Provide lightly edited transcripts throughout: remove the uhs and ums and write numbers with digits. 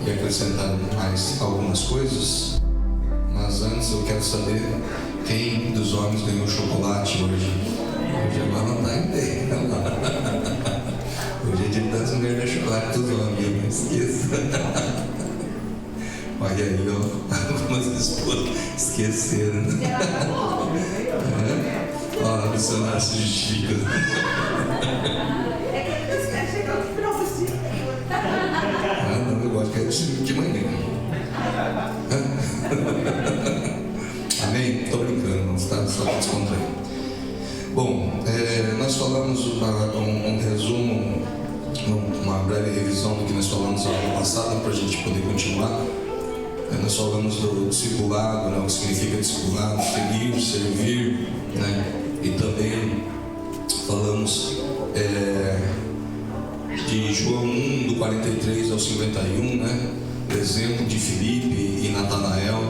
e acrescentar mais algumas coisas. Mas antes eu quero saber quem dos homens ganhou chocolate hoje. Hoje agora não está em ideia. Hoje é dia das mulheres da chocolate dos homens, não esqueça. Olha aí, ó, algumas esposas esqueceram. Ó, a missionária se justifica. Não, eu gosto que é de manhã. Amém? Estou brincando, não está só para descontrair. Bom, nós falamos um resumo, uma breve revisão do que nós falamos no ano passado, para a gente poder continuar. Nós falamos do discipulado, né, o que significa discipulado, seguir, servir, né, e também falamos de João 1, do 43 ao 51, né, o exemplo de Filipe e Natanael,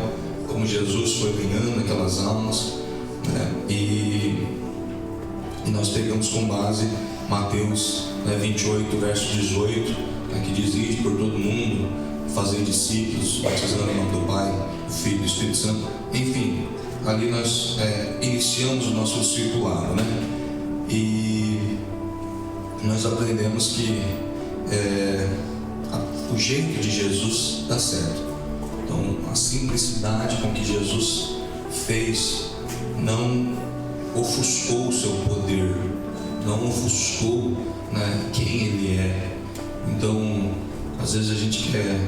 como Jesus foi ganhando aquelas almas, né, e nós pegamos com base Mateus 28, verso 18, né, que diz: ide por todo mundo, fazer discípulos, batizando em nome do Pai, do Filho e do Espírito Santo. Enfim, ali nós iniciamos o nosso discipulado, né? E nós aprendemos que o jeito de Jesus dá certo. Então, a simplicidade com que Jesus fez não ofuscou o seu poder, não ofuscou, né, quem Ele é. Então, às vezes a gente quer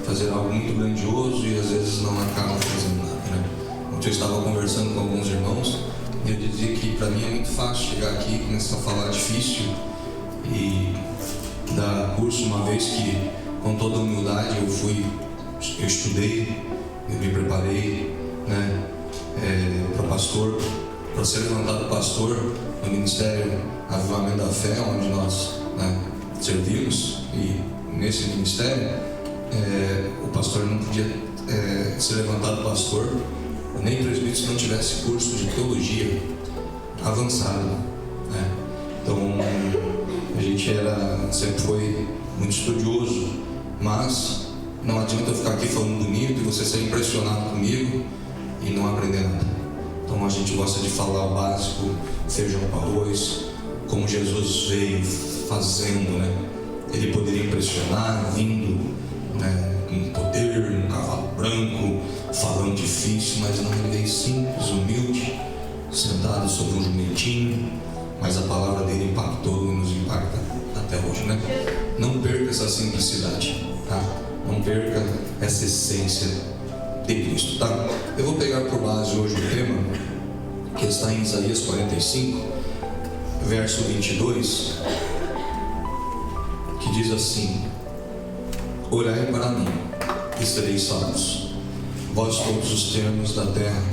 fazer algo muito grandioso e às vezes não acaba fazendo nada, né? Ontem eu estava conversando com alguns irmãos e eu dizia que para mim é muito fácil chegar aqui e começar a falar difícil e dar curso, uma vez que, com toda humildade, eu estudei, eu me preparei, né, para pastor, para ser levantado pastor no Ministério Avivamento da Fé, onde nós, né, servimos. E nesse ministério, o pastor não podia ser levantado pastor, nem presbítero, se não tivesse curso de teologia avançado, né? Então a gente sempre foi muito estudioso, mas não adianta eu ficar aqui falando bonito e você ser impressionado comigo e não aprender nada. Então a gente gosta de falar o básico, feijão com arroz, como Jesus veio fazendo, né? Ele poderia impressionar, vindo, né, com poder, um cavalo branco, falando difícil, mas não, ele veio simples, humilde, sentado sobre um jumentinho, mas a palavra dele impactou e nos impacta até hoje, né? Não perca essa simplicidade, tá? Não perca essa essência de Cristo, tá? Eu vou pegar por base hoje o tema que está em Isaías 45, verso 22, que diz assim: olhai para mim e sereis salvos, vós todos os termos da terra,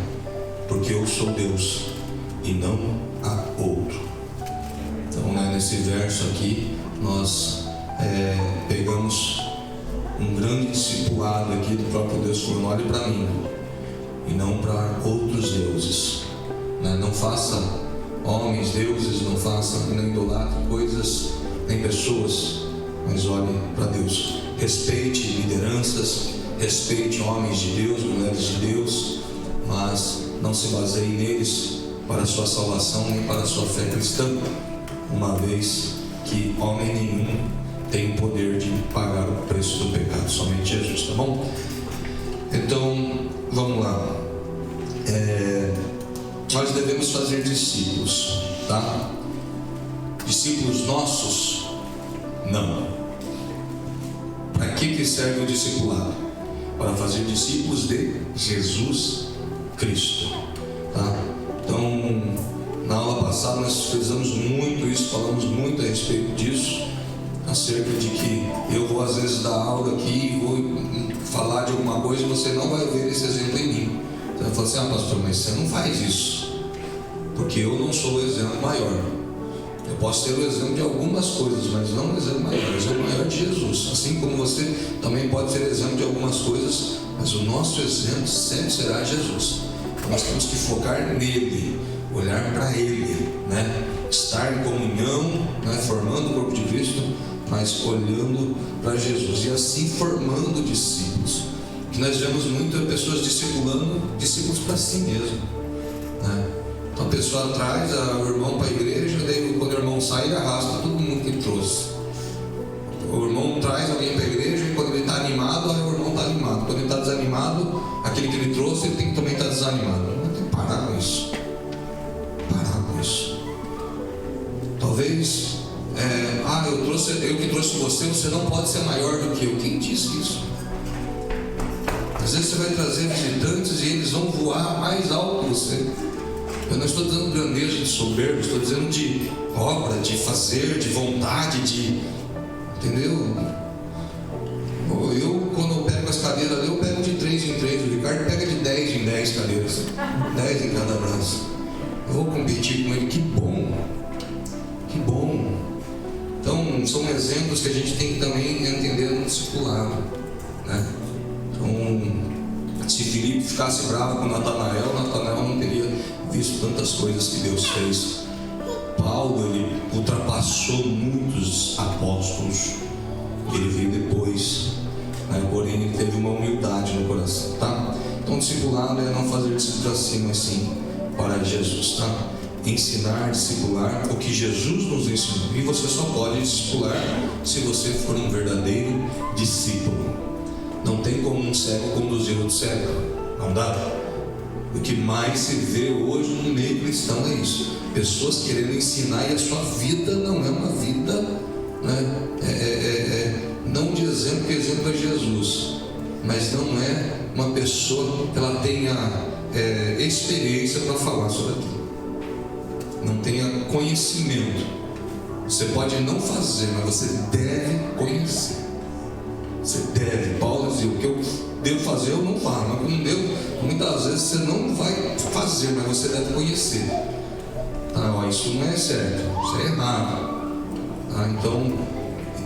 porque eu sou Deus e não há outro. Então, né, nesse verso aqui nós pegamos um grande discipulado aqui do próprio Deus, falando: olhe para mim e não para outros deuses, né? Não faça homens deuses, não faça, não idolatre coisas nem pessoas, mas olhe para Deus. Respeite lideranças, respeite homens de Deus, mulheres de Deus, mas não se baseie neles para a sua salvação nem para a sua fé cristã, uma vez que homem nenhum tem o poder de pagar o preço do pecado, somente Jesus, tá bom? Então, vamos lá. Nós devemos fazer discípulos, tá? Discípulos nossos? Não. Para que serve o discipulado? Para fazer discípulos de Jesus Cristo, tá? Então, na aula passada nós fizemos muito isso, falamos muito a respeito disso, acerca de que eu vou às vezes dar aula aqui e vou falar de alguma coisa e você não vai ver esse exemplo em mim. Você vai falar assim: ah, pastor, mas você não faz isso, porque eu não sou o exemplo maior. Eu posso ser o exemplo de algumas coisas, mas não o exemplo maior. O exemplo maior é de Jesus. Assim como você também pode ser exemplo de algumas coisas, mas o nosso exemplo sempre será Jesus. Nós temos que focar nele, olhar para ele, né? Estar em comunhão, né? Formando o corpo de Cristo, mas olhando para Jesus e assim formando discípulos. Que nós vemos muito pessoas discipulando discípulos para si mesmo, né? Então a pessoa traz o irmão para a igreja, daí quando o irmão sai, ele arrasta todo mundo que ele trouxe. O irmão traz alguém para a igreja e quando ele está animado, aí o irmão está animado. Quando ele está desanimado, aquele que ele trouxe, ele tem que também estar desanimado. Tem que parar com isso. Parar com isso. Talvez, eu que trouxe você não pode ser maior do que eu. Quem disse isso? Às vezes você vai trazer visitantes e eles vão voar mais alto que você. Eu não estou dizendo grandeza de soberbo, estou dizendo de obra, de fazer, de vontade, entendeu? Eu, quando eu pego as cadeiras ali, eu pego de 3 em 3. O Ricardo pega de 10 em 10 cadeiras, 10 em cada braço. Eu vou competir com ele. Que bom, que bom. Então são exemplos que a gente tem que também entender no discipulado, né? Então, se Filipe ficasse bravo com Natanael não teria visto tantas coisas que Deus fez. Paulo, ele ultrapassou muitos apóstolos, ele veio depois, né? Porém ele teve uma humildade no coração, tá? Então discipulado é não fazer discípulo para si, mas sim para Jesus, tá? Ensinar, discipular o que Jesus nos ensinou. E você só pode discipular se você for um verdadeiro discípulo. Não tem como um cego conduzir outro cego, não dá. O que mais se vê hoje no meio cristão é isso: pessoas querendo ensinar, e a sua vida não é uma vida, né, não de exemplo, que exemplo é Jesus, mas não é uma pessoa que ela tenha experiência para falar sobre aquilo, não tenha conhecimento. Você pode não fazer, mas você deve conhecer. Você deve. Paulo dizia: o que eu devo fazer eu não faço, mas como Deus, muitas vezes você não vai fazer, mas você deve conhecer. Isso não é certo, isso é errado. Então,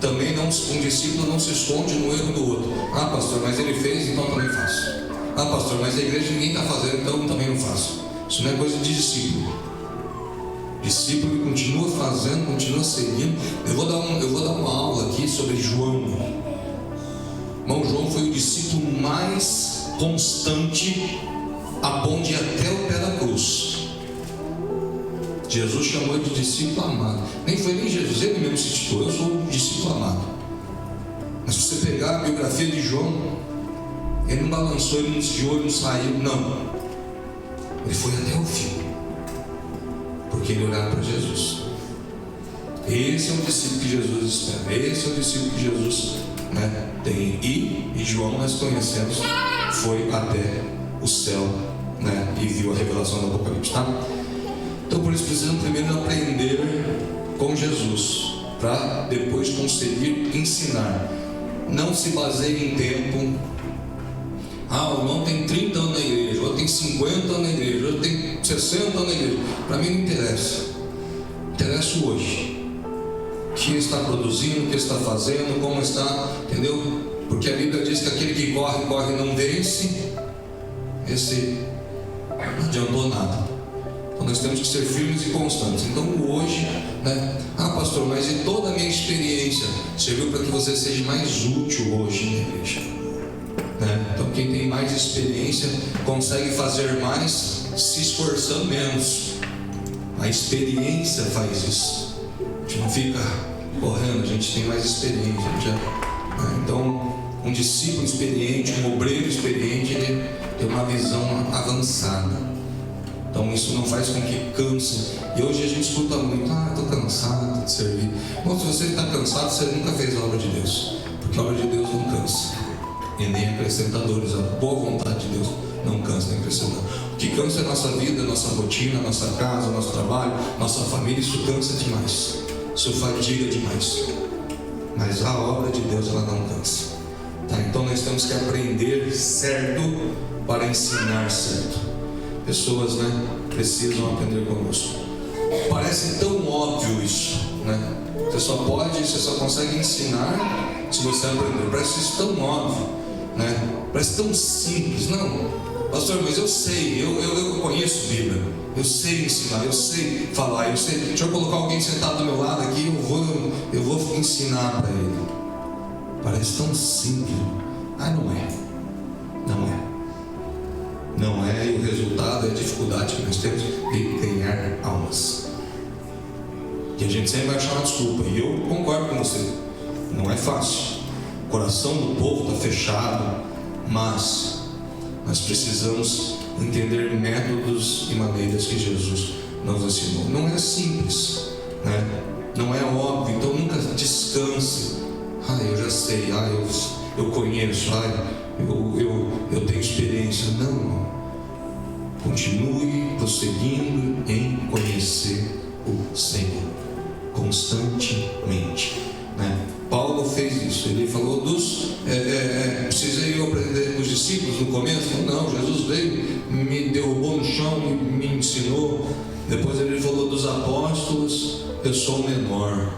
também um discípulo não se esconde no erro do outro. Pastor, mas ele fez, então eu também faço. Pastor, mas a igreja ninguém está fazendo, então eu também não faço. Isso não é coisa de discípulo. Discípulo que continua fazendo, continua seguindo. Eu vou dar uma aula aqui sobre João. Irmão João foi o discípulo mais constante a ponto de ir até o pé da cruz. Jesus chamou ele de discípulo amado. Nem foi nem Jesus, ele mesmo se titulou: eu sou um discípulo amado. Mas se você pegar a biografia de João, ele não balançou, ele não desviou, ele não saiu, não. Ele foi até o fim, porque ele olhava para Jesus. Esse é o discípulo que Jesus espera. Esse é o discípulo que Jesus, né, tem. E João, nós conhecemos, foi até o céu, né, e viu a revelação do Apocalipse, tá? Então por isso precisamos primeiro aprender com Jesus, para depois conseguir ensinar. Não se baseie em tempo. O irmão tem 30 anos na igreja, o outro tem 50 anos na igreja, o outro tem 60 anos na igreja. Para mim não interessa. Interessa hoje. O que ele está produzindo, o que ele está fazendo, como está, entendeu? Porque a Bíblia diz que aquele que corre e não vence, esse não adiantou nada. Então nós temos que ser firmes e constantes. Então hoje, né? Pastor, mas e toda a minha experiência serviu para que você seja mais útil hoje na igreja, né? Então quem tem mais experiência consegue fazer mais se esforçando menos. A experiência faz isso. A gente não fica correndo, a gente tem mais experiência, né? Então um discípulo experiente, um obreiro experiente, ele tem uma visão avançada. Então isso não faz com que canse. E hoje a gente escuta muito: estou cansado de servir. Bom, se você está cansado, você nunca fez a obra de Deus, porque a obra de Deus não cansa, e nem acrescentadores. A boa vontade de Deus não cansa nem acrescenta. O que cansa é a nossa vida, a nossa rotina, a nossa casa, o nosso trabalho, nossa família. Isso cansa demais, isso fadiga demais. Mas a obra de Deus, ela não cansa, tá? Então nós temos que aprender certo para ensinar certo. Pessoas, né, precisam aprender conosco. Parece tão óbvio isso, né? Você só consegue ensinar se você aprender. Parece isso tão óbvio, né? Parece tão simples. Não, Pastor, mas eu sei, eu conheço Bíblia, eu sei ensinar, eu sei falar, eu sei. Deixa eu colocar alguém sentado do meu lado aqui, eu vou ensinar para ele. Parece tão simples. Não é. Não é, e o resultado é a dificuldade que nós temos de ganhar almas. E a gente sempre vai achar uma desculpa, e eu concordo com você, não é fácil. O coração do povo está fechado, mas nós precisamos entender métodos e maneiras que Jesus nos ensinou. Não é simples, né? Não é óbvio, então nunca descanse. Eu já sei, eu conheço, eu tenho experiência. Não. Continue prosseguindo em conhecer o Senhor constantemente, né? Paulo fez isso. Ele falou precisei eu aprender com os discípulos no começo. Não, Jesus veio, me derrubou no chão, me ensinou. Depois ele falou dos apóstolos, eu sou o menor.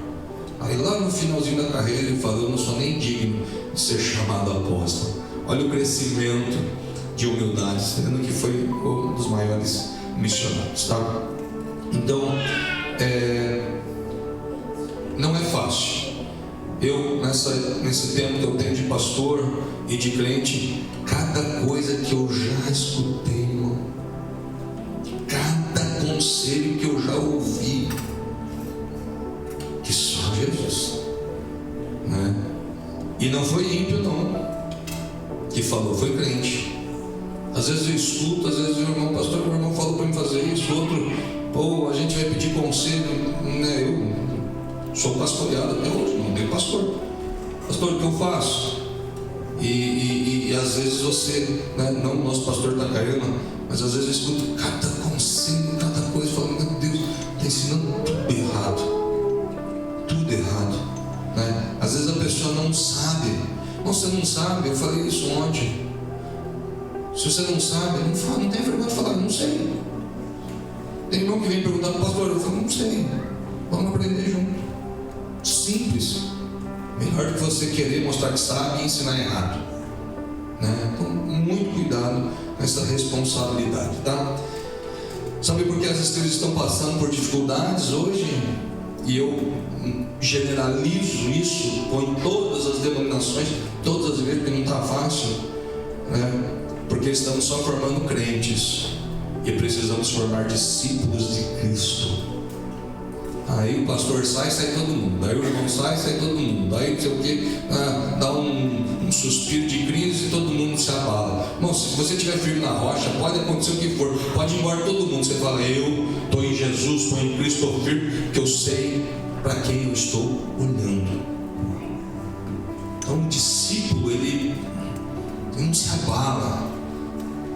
Aí lá no finalzinho da carreira ele falou, eu não sou nem digno de ser chamado apóstolo. Olha o crescimento de humildade, sendo que foi um dos maiores missionários, tá? Então, não é fácil. Eu, nesse tempo que eu tenho de pastor e de crente, cada coisa que eu já escutei, irmão, cada conselho que eu já ouvi, que só Jesus, né? E não foi ímpio não que falou, foi crente. Às vezes eu escuto, às vezes o irmão, pastor, o irmão falou para mim fazer isso, outro, a gente vai pedir conselho, né? Eu sou pastoreado até hoje, não tenho pastor. Pastor, o que eu faço? E às vezes você, né, não o nosso pastor está caindo, mas às vezes eu escuto cada conselho, cada coisa, falando, meu Deus, está ensinando tudo errado, né? Às vezes a pessoa não sabe. Você não sabe, eu falei isso ontem. Se você não sabe, não fala, não tem vergonha de falar, não sei. Tem irmão que vem perguntar para o pastor, eu falo, não sei, vamos aprender junto. Simples. Melhor do que você querer mostrar que sabe e ensinar errado, né? Então, muito cuidado com essa responsabilidade, tá? Sabe por que as igrejas estão passando por dificuldades hoje? E eu generalizo isso com todas as denominações, todas as igrejas, porque não está fácil, né? Porque estamos só formando crentes e precisamos formar discípulos de Cristo. Aí o pastor sai todo mundo. Aí o irmão sai todo mundo. Aí não sei o que, dá um suspiro de crise e todo mundo se abala. Bom, se você estiver firme na rocha, pode acontecer o que for, pode ir embora todo mundo. Você fala, eu estou em Jesus, estou em Cristo, estou firme, porque eu sei para quem eu estou olhando. Então o discípulo, ele não se abala.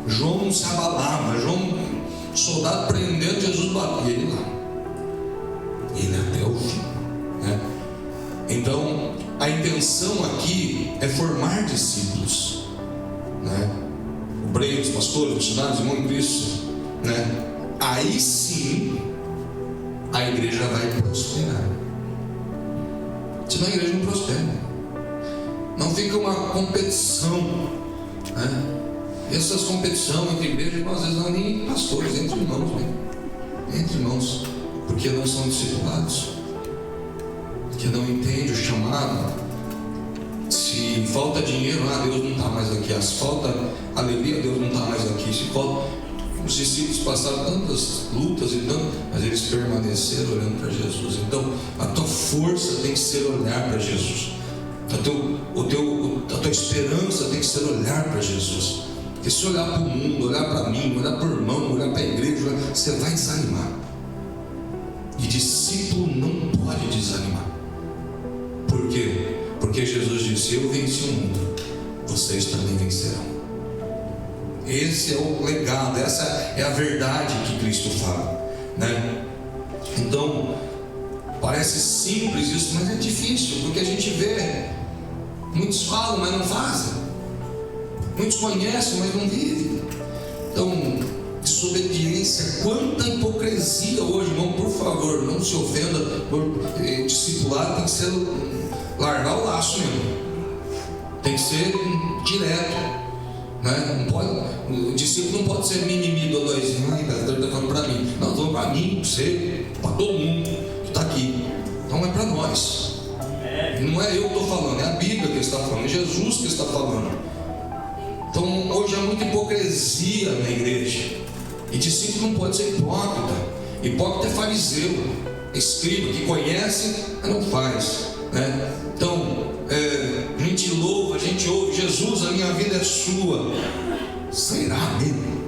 João não se abalava. João, soldado prendendo, Jesus bateu ele lá. Ele até o fim, né? Então a intenção aqui é formar discípulos, né? Obreiros, pastores, missionários, irmãos em Cristo, né? Aí sim a igreja vai prosperar. Senão a igreja não prospera. Não fica uma competição, né? Essas competições entre igrejas, às vezes não é nem pastores, entre irmãos, né? Entre irmãos, porque não são discipulados, que não entendem o chamado. Se falta dinheiro, Deus não está mais aqui. Se falta alegria, Deus não está mais aqui. Se falta, os discípulos passaram tantas lutas e tanto, mas eles permaneceram olhando para Jesus. Então a tua força tem que ser olhar para Jesus. A tua esperança tem que ser olhar para Jesus. Porque se olhar para o mundo, olhar para mim, olhar para o irmão, olhar para a igreja, você vai desanimar. E discípulo não pode desanimar. Por quê? Porque Jesus disse, eu venci o mundo, vocês também vencerão. Esse é o legado, essa é a verdade que Cristo fala, né? Então, parece simples isso, mas é difícil, porque a gente vê, muitos falam, mas não fazem. Muitos conhecem, mas não vivem. Então, desobediência, quanta hipocrisia hoje, irmão, por favor, não se ofenda, discipulado tem que ser largar o laço mesmo, tem que ser direto, né? Não pode, o discípulo não pode ser mimimi, dodóizinho. Ai, pastor, está falando para mim. Não, estou para mim, para você, para todo mundo que está aqui. Então é para nós. Não é eu que estou falando, é a Bíblia que está falando, é Jesus que está falando. Então hoje há muita hipocrisia na igreja. E discípulo não pode ser hipócrita. Hipócrita é fariseu, escriba, que conhece, mas não faz, né? Então, a gente louva, a gente ouve: Jesus, a minha vida é sua. Será mesmo?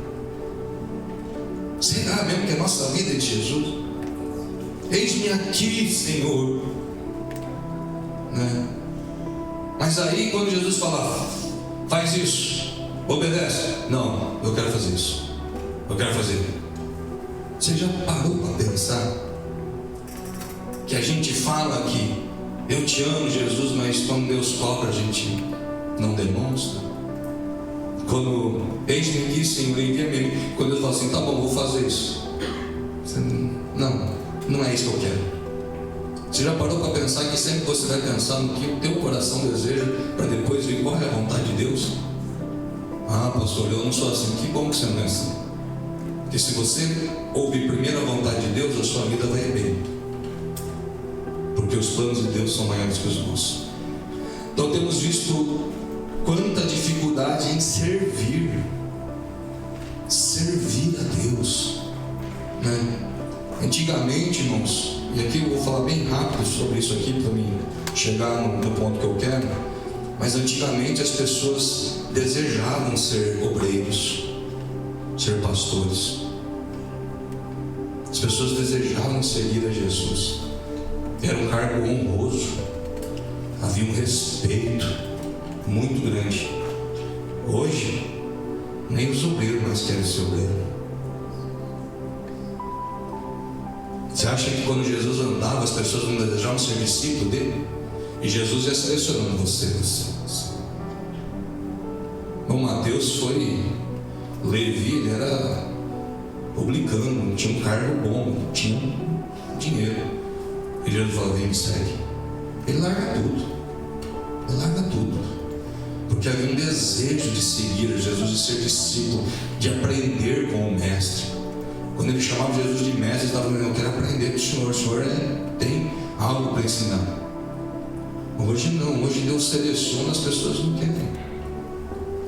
Será mesmo que a nossa vida é de Jesus? Eis-me aqui, Senhor, né? Mas aí quando Jesus fala: faz isso, obedece. Não, eu quero fazer isso, eu quero fazer. Você já parou para pensar que a gente fala que eu te amo, Jesus, mas quando Deus cobra a gente não demonstra? Quando eis-me aqui, Senhor, envia-me, quando Deus fala assim: tá bom, vou fazer isso. Você, não é isso que eu quero. Você já parou para pensar que sempre você vai pensar no que o teu coração deseja, para depois ver qual é a vontade de Deus? Ah, pastor, eu não sou assim. Que bom que você não é assim. Porque se você ouvir primeiro a vontade de Deus, a sua vida vai bem. Porque os planos de Deus são maiores que os nossos. Então temos visto quanta dificuldade em servir a Deus, né? Antigamente, irmãos, e aqui eu vou falar bem rápido sobre isso aqui para mim chegar no ponto que eu quero. Mas antigamente as pessoas desejavam ser obreiros, ser pastores. As pessoas desejavam seguir a Jesus. Era um cargo honroso, havia um respeito muito grande. Hoje, nem os obreiros mais querem ser obreiro. Você acha que quando Jesus andava, as pessoas não desejavam ser discípulo dele? E Jesus ia selecionando você. Bom, Mateus foi Levi, ele era publicano, tinha um cargo bom, tinha dinheiro. E Jesus fala: vem, me segue. Ele larga tudo. Porque havia um desejo de seguir a Jesus, de ser discípulo, de aprender com o mestre. Quando ele chamava Jesus de mestre, ele estava dizendo: eu quero aprender com o Senhor. O Senhor tem algo para ensinar. Hoje não, hoje Deus seleciona, as pessoas não querem.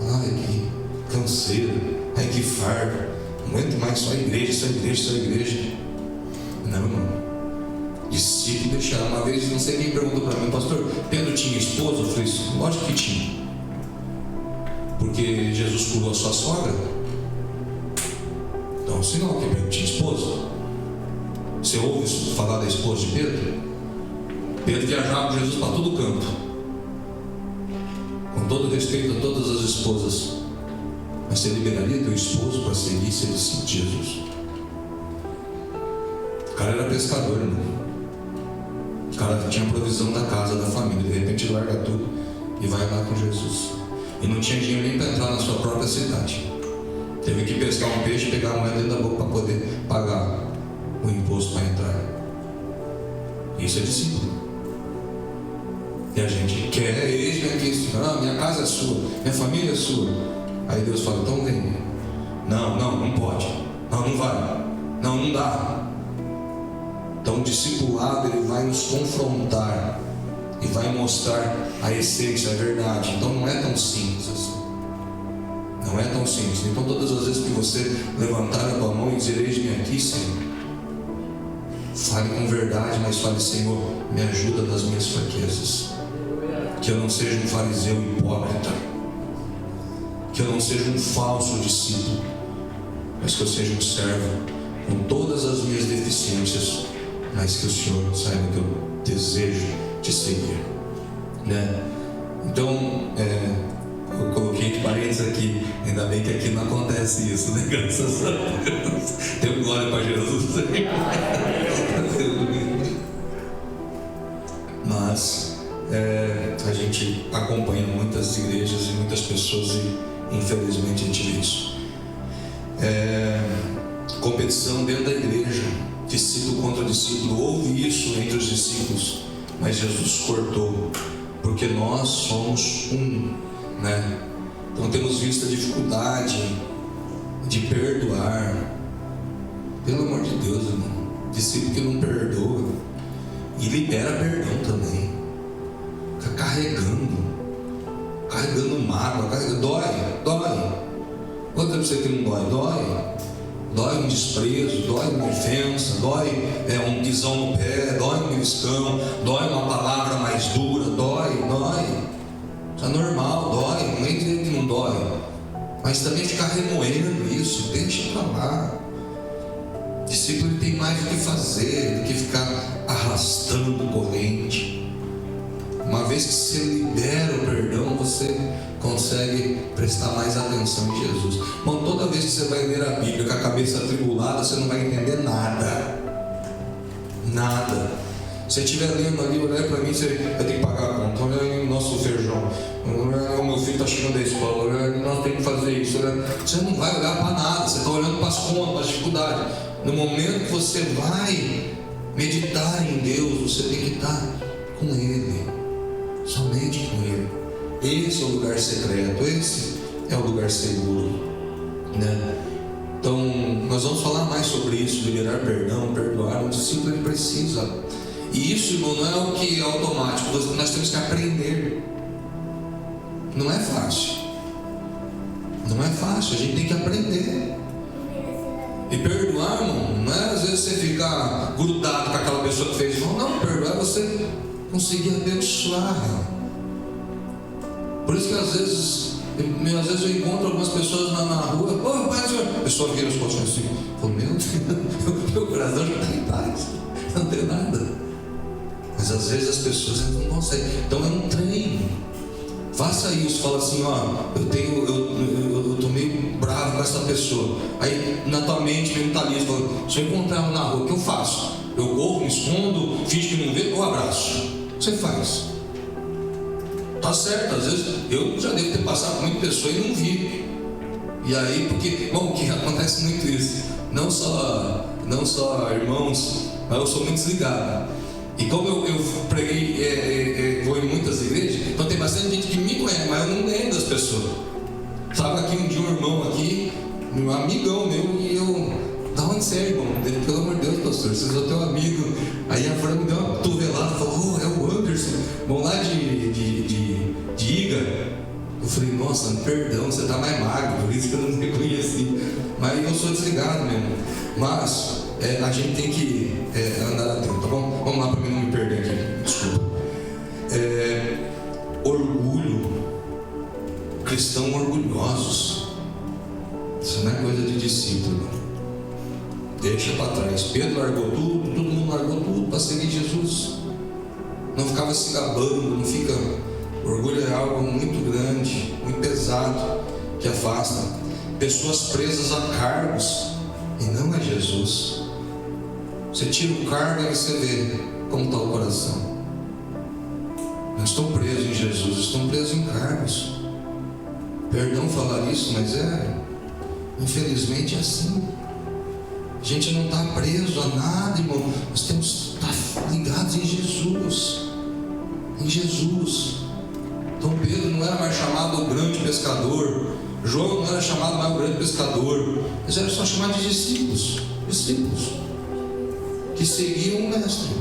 Ai, que canseira, ai, que fardo, não aguento mais, só igreja. Não, irmão. Discípulo deixar. Uma vez, não sei quem perguntou para mim: pastor, Pedro tinha esposa? Eu falei: lógico que tinha. Porque Jesus curou a sua sogra. Então, sinal que Pedro tinha esposa. Você ouve falar da esposa de Pedro? Pedro viajava com Jesus para todo canto, com todo respeito a todas as esposas. Mas você liberaria teu esposo para seguir ser discípulo de Jesus? O cara era pescador, né? O cara tinha provisão da casa, da família. De repente ele larga tudo e vai lá com Jesus. E não tinha dinheiro nem para entrar na sua própria cidade. Teve que pescar um peixe e pegar a moeda dentro da boca para poder pagar o imposto para entrar. Isso é discípulo. E a gente quer, eis-me aqui, minha casa é sua, minha família é sua. Aí Deus fala: então vem. Não pode. Não vai. Não dá. Então o discipulado, ele vai nos confrontar e vai mostrar a essência, a verdade. Então não é tão simples assim. Não é tão simples. Então todas as vezes que você levantar a tua mão e dizer: eis-me aqui, Senhor, fale com verdade, mas fale: Senhor, me ajuda nas minhas fraquezas. Que eu não seja um fariseu hipócrita, que eu não seja um falso discípulo, mas que eu seja um servo com todas as minhas deficiências, mas que o Senhor saiba que eu desejo te seguir, né? Então, eu coloquei de parênteses aqui, ainda bem que aqui não acontece isso, né? Graças a Deus. Deu glória para Jesus. Mas a gente acompanha muitas igrejas e muitas pessoas e infelizmente a gente vê isso. Competição dentro da igreja, discípulo contra discípulo. Houve isso entre os discípulos, mas Jesus cortou, porque nós somos um, né? Então não temos visto a dificuldade de perdoar. Pelo amor de Deus, irmão, discípulo que não perdoa e libera perdão também, fica carregando mágoa, dói. Quanto tempo você que não dói um desprezo, dói uma ofensa, dói um pisão no pé, dói um beliscão, dói uma palavra mais dura, dói. Isso é normal, dói, não é dizer que não dói, mas também ficar remoendo isso, deixa pra lá. O discípulo ele tem mais o que fazer do que ficar arrastando corrente. Uma vez que você libera o perdão, você consegue prestar mais atenção em Jesus. Irmão, toda vez que você vai ler a Bíblia com a cabeça atribulada, você não vai entender nada. Se você estiver lendo ali, olhar para mim, você vai ter que pagar a conta. Olha aí o nosso feijão. O meu filho está chegando da escola. Olha, nós temos que fazer isso. Olha. Você não vai olhar para nada. Você está olhando para as contas, para as dificuldades. No momento que você vai meditar em Deus, você tem que estar com Ele. Somente com Ele. Esse é o lugar secreto. Esse é o lugar seguro, né? Então, nós vamos falar mais sobre isso, liberar perdão, perdoar. O discípulo ele precisa. E isso, irmão, não é o que é automático. Nós temos que aprender. Não é fácil. A gente tem que aprender. E perdoar, irmão, não é às vezes você ficar grudado com aquela pessoa que fez mal. Não, perdoar é você conseguir abençoar. Por isso que às vezes eu encontro algumas pessoas na rua. Ô, pai, senhor. A pessoa vira os colchões assim. Falo, meu coração já está em paz. Não tem nada. Mas às vezes as pessoas não conseguem. Então é um treino. Faça isso. Fala assim, eu estou meio bravo com essa pessoa. Aí na tua mente mentaliza. Fala, se eu encontrar ela na rua, o que eu faço? Eu corro, me escondo, finge que não vê, ou abraço. Você faz. Tá certo, às vezes eu já devo ter passado por muita pessoa e não vi. E aí, porque, bom, que acontece muito isso. Não só irmãos, mas eu sou muito desligado. E como eu preguei, vou em muitas igrejas, então tem bastante gente que me conhece, mas eu não lembro das pessoas. Estava aqui um dia um irmão aqui, um amigão meu, e eu, da onde você é, irmão? Ele, pelo amor de Deus, pastor, você é teu amigo. Aí a Fran me deu uma cotovelada, falou, é o Anderson, vamos lá de Iga. Eu falei, nossa, perdão, você está mais magro, por isso que eu não reconheci. Mas eu sou desligado mesmo. Mas a gente tem que andar atento, tá bom? Vamos lá para mim não me perder aqui, desculpa. Orgulho, cristãos orgulhosos. Isso não é coisa de discípulo. Deixa para trás. Pedro largou tudo, todo mundo largou tudo para seguir Jesus. Não ficava se gabando, não fica. Orgulho é algo muito grande, muito pesado, que afasta pessoas presas a cargos e não a Jesus. Você tira o cargo e você vê como está o coração. Não estou preso em Jesus, estou preso em cargos. Perdão falar isso, mas infelizmente é assim. A gente não está preso a nada, irmão. Nós temos que estar ligados em Jesus. Em Jesus. Então Pedro não era mais chamado o grande pescador. João não era chamado mais o grande pescador. Eles eram só chamados de discípulos. Discípulos que seguiam o mestre.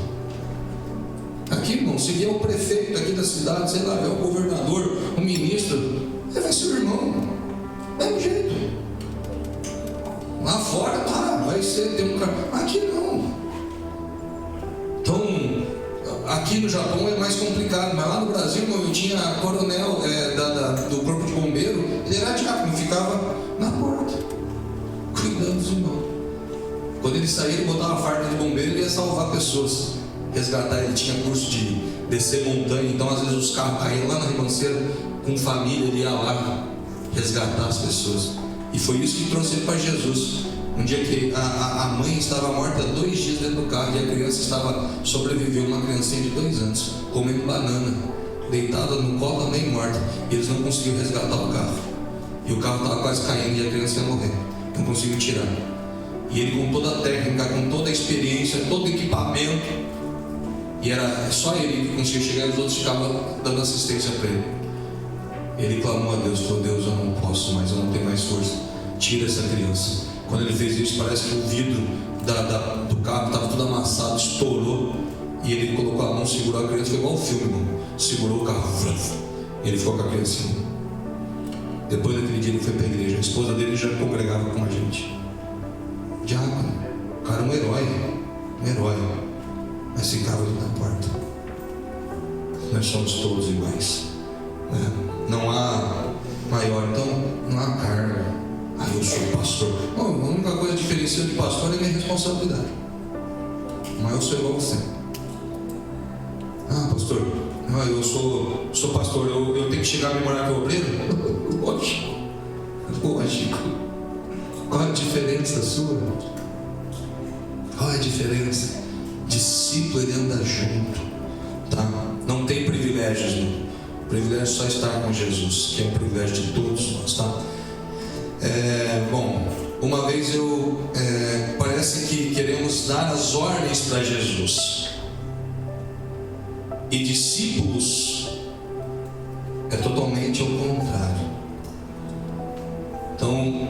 Aqui, irmão, seguia o prefeito aqui da cidade, sei lá, é o governador, o ministro. Ele vai ser o irmão. É um jeito. Lá fora, vai ser tem um cara. Aqui não. Então, aqui no Japão é mais complicado, mas lá no Brasil, eu tinha coronel do corpo de bombeiro, ele era diácono, ficava na porta, cuidando dos irmãos. Quando ele saía, ele botava a farda de bombeiro, ele ia salvar pessoas, resgatar. Ele tinha curso de descer montanha, então às vezes os carros caíam lá na ribanceira, com família, ele ia lá resgatar as pessoas. E foi isso que trouxe ele para Jesus. Um dia que a mãe estava morta 2 dias dentro do carro e a criança sobreviveu, uma criancinha de 2 anos, comendo banana, deitada no colo também morta. E eles não conseguiram resgatar o carro. E o carro estava quase caindo e a criança ia morrer. Não conseguiram tirar. E ele, com toda a técnica, com toda a experiência, todo o equipamento, e era só ele que conseguia chegar e os outros ficavam dando assistência para ele. Ele clamou a Deus, falou, Deus, eu não posso mais, eu não tenho mais força. Tira essa criança. Quando ele fez isso, parece que o vidro do carro estava tudo amassado, estourou. E ele colocou a mão, segurou a criança, foi igual o filme, irmão. Segurou o carro, e ele ficou com a criancinha. Depois daquele dia ele foi para a igreja. A esposa dele já congregava com a gente. Diácono, o cara é um herói, mas ficava ali na porta. Nós somos todos iguais, né? Não há maior, então não há carga. Eu sou pastor. Bom, a única coisa diferenciante de pastor é minha responsabilidade. Mas eu sou igual a você. Pastor, eu sou pastor, eu tenho que chegar a memorar que é obreiro? Lógico. Qual a diferença sua? Qual é a diferença? Discípulo, ele anda junto, tá? Não tem privilégios, não. O privilégio é só estar com Jesus, que é um privilégio de todos nós, tá? Bom, uma vez parece que queremos dar as ordens para Jesus, e discípulos é totalmente ao contrário. Então,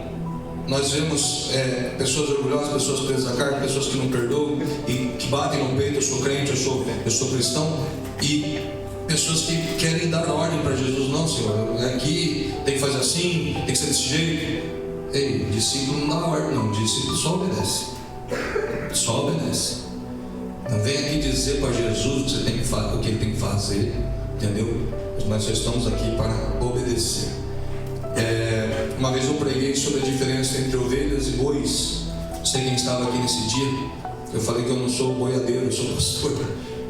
nós vemos pessoas orgulhosas, pessoas presas à carne, pessoas que não perdoam e que batem no peito: eu sou crente, eu sou cristão, e pessoas que querem dar ordem para Jesus. Não, Senhor, aqui tem que fazer assim, tem que ser desse jeito. Ei, discípulo não dá ordem, não. Discípulo só obedece. Só obedece. Não vem aqui dizer para Jesus o que ele tem que fazer, entendeu? Nós só estamos aqui para obedecer. Uma vez eu preguei sobre a diferença entre ovelhas e bois. Não sei quem estava aqui nesse dia. Eu falei que eu não sou boiadeiro, eu sou pastor,